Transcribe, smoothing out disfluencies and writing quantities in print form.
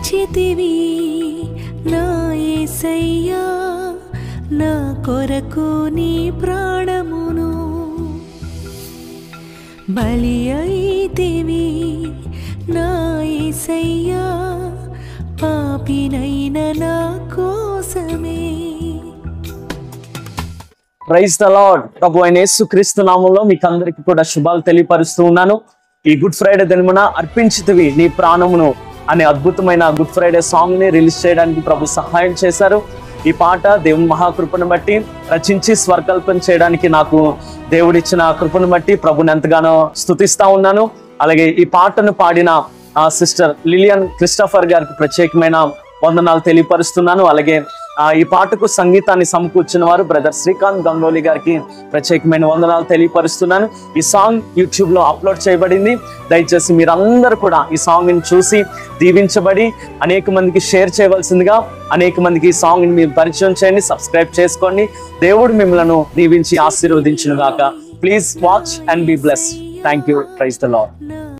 అర్పించితివి నా యేసయ్యా, నా కొరకు నీ ప్రాణమును బలి అయితివి నా యేసయ్యా, పాపినైన నా కోసమే. Praise the lord. ప్రభు అయిన యేసుక్రీస్తు నామములో మీకు అందరికీ కూడా శుభాలు తెలియపరుస్తూ ఉన్నాను. ఈ గుడ్ ఫ్రైడే దినమున అర్పించితివి నీ ప్రాణమును అనే అద్భుతమైన గుడ్ ఫ్రైడే సాంగ్ ని రిలీజ్ చేయడానికి ప్రభు సహాయం చేశారు. ఈ పాట దేవుని మహాకృపను బట్టి రచించి స్వరకల్పన చేయడానికి నాకు దేవుడిచ్చిన కృపను బట్టి ప్రభుని ఎంతగానో స్తుతిస్తా ఉన్నాను. అలాగే ఈ పాటను పాడిన సిస్టర్ లిలియన్ క్రిస్టఫర్ గారికి ప్రత్యేకమైన వందనాలు తెలియపరుస్తున్నాను. అలాగే ఈ పాటకు సంగీతాన్ని సమకూర్చిన వారు బ్రదర్ శ్రీకాంత్ గంగోలి గారికి ప్రత్యేకమైన వందనాలు తెలియపరుస్తున్నాను. ఈ సాంగ్ యూట్యూబ్ లో అప్లోడ్ చేయబడింది. దయచేసి మీరందరూ కూడా ఈ సాంగ్ ని చూసి దీవించబడి అనేక మందికి షేర్ చేయవలసిందిగా, అనేక మందికి ఈ సాంగ్ ని మీరు పరిచయం చేయండి, సబ్స్క్రైబ్ చేసుకోండి. దేవుడు మిమ్మల్ని దీవించి ఆశీర్వదించును గాక. Please watch and be blessed. Thank you. Praise the lord.